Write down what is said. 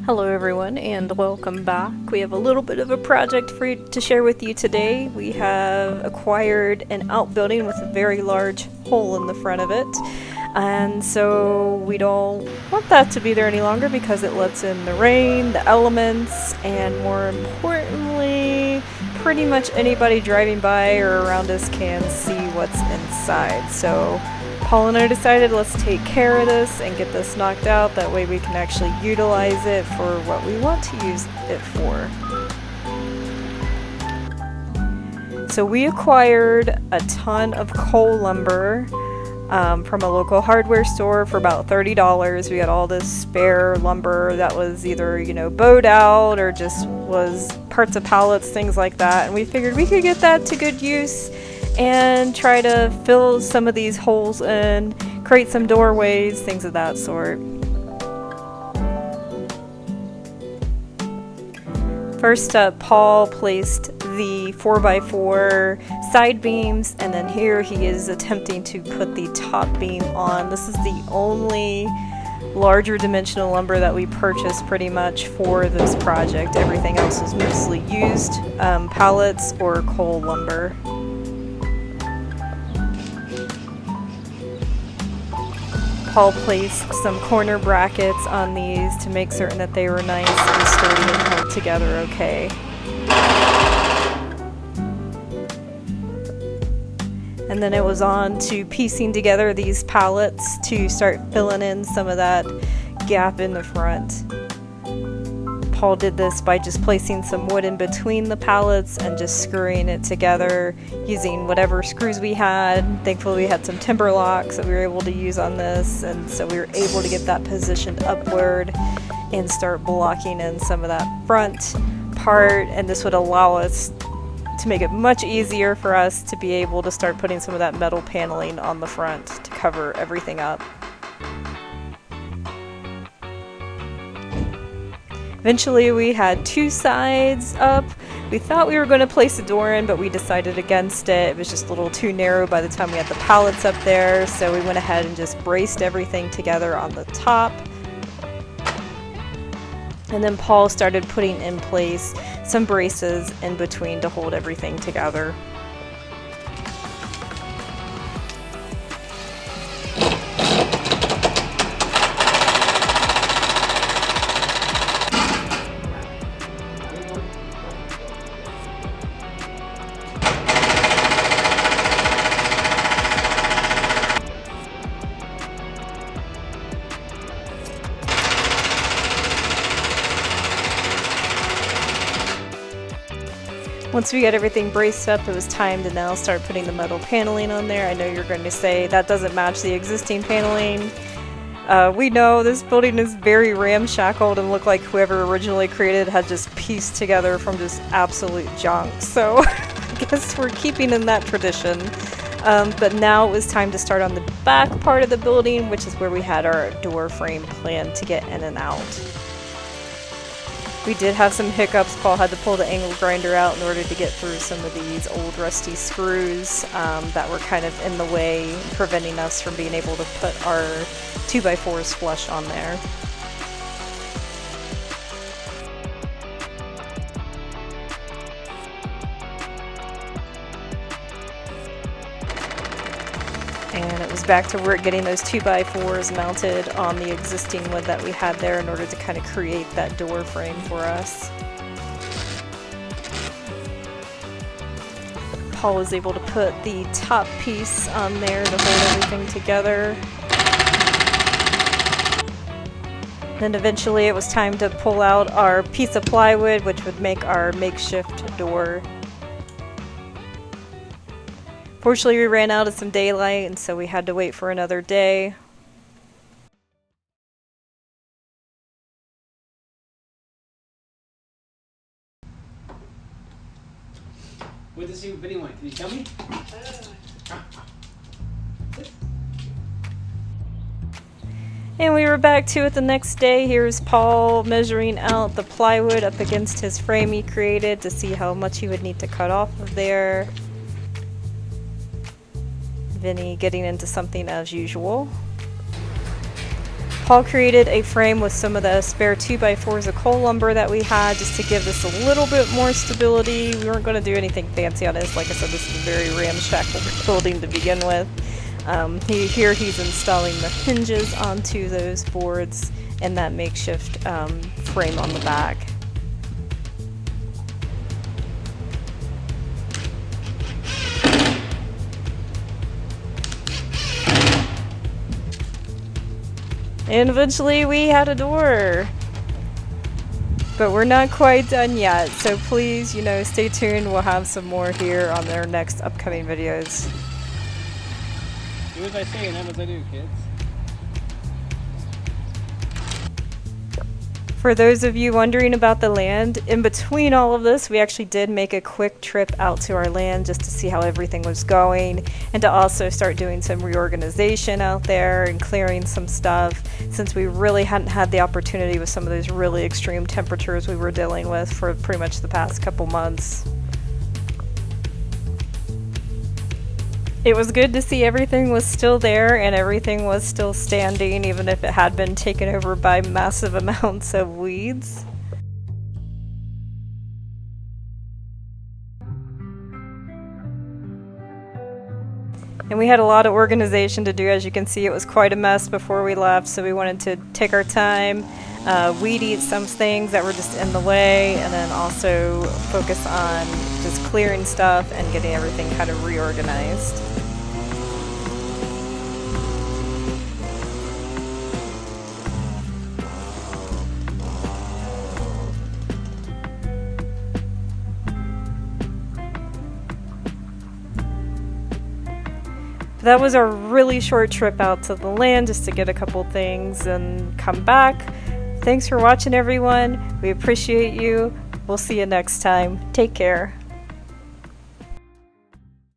Hello everyone and welcome back. We have a little bit of a project for you to share with you today. We have acquired an outbuilding with a very large hole in the front of it, and so we don't want that to be there any longer because it lets in the rain, the elements, and more importantly, pretty much anybody driving by or around us can see what's inside. So Paul and I decided let's take care of this and get this knocked out. That way we can actually utilize it for what we want to use it for. So we acquired a ton of coal lumber from a local hardware store for about $30. We got all this spare lumber that was either, bowed out or just was parts of pallets, things like that. And we figured we could get that to good use and try to fill some of these holes in, create some doorways, things of that sort. First up, Paul placed the 4x4 side beams, and then here he is attempting to put the top beam on. This is the only larger dimensional lumber that we purchased pretty much for this project. Everything else was mostly used pallets or coal lumber. Paul placed some corner brackets on these to make certain that they were nice and sturdy and held together okay. And then it was on to piecing together these pallets to start filling in some of that gap in the front. Paul did this by just placing some wood in between the pallets and just screwing it together using whatever screws we had. Thankfully we had some timber locks that we were able to use on this, and so we were able to get that positioned upward and start blocking in some of that front part, and this would allow us to make it much easier for us to be able to start putting some of that metal paneling on the front to cover everything up. Eventually we had two sides up. We thought we were going to place a door in, but we decided against it. It was just a little too narrow by the time we had the pallets up there, so we went ahead and just braced everything together on the top. And then Paul started putting in place some braces in between to hold everything together. Once we got everything braced up, it was time to now start putting the metal paneling on there. I know you're going to say that doesn't match the existing paneling. We know this building is very ramshackled and looked like whoever originally created had just pieced together from just absolute junk. So I guess we're keeping in that tradition. But now it was time to start on the back part of the building, which is where we had our door frame planned to get in and out. We did have some hiccups. Paul had to pull the angle grinder out in order to get through some of these old rusty screws that were kind of in the way, preventing us from being able to put our 2x4s flush on there. And it was back to work getting those 2x4s mounted on the existing wood that we had there in order to kind of create that door frame for us. Paul was able to put the top piece on there to hold everything together. Then eventually it was time to pull out our piece of plywood, which would make our makeshift door. Fortunately, we ran out of some daylight, and so we had to wait for another day. What does he want? Can you tell me? And we were back to it the next day. Here's Paul measuring out the plywood up against his frame he created to see how much he would need to cut off of there. Vinny getting into something as usual. Paul created a frame with some of the spare 2x4s of coal lumber that we had just to give this a little bit more stability. We weren't going to do anything fancy on this. Like I said, this is a very ramshackle building to begin with. Here he's installing the hinges onto those boards and that makeshift frame on the back. And eventually we had a door. But we're not quite done yet, so please, stay tuned. We'll have some more here on their next upcoming videos. Do as I say and not as I do, kids. For those of you wondering about the land, in between all of this, we actually did make a quick trip out to our land just to see how everything was going and to also start doing some reorganization out there and clearing some stuff since we really hadn't had the opportunity with some of those really extreme temperatures we were dealing with for pretty much the past couple months. It was good to see everything was still there and everything was still standing, even if it had been taken over by massive amounts of weeds. And we had a lot of organization to do. As you can see, it was quite a mess before we left, so we wanted to take our time, weed eat some things that were just in the way, and then also focus on just clearing stuff and getting everything kind of reorganized. That was a really short trip out to the land just to get a couple things and come back. Thanks for watching, everyone. We appreciate you. We'll see you next time. Take care.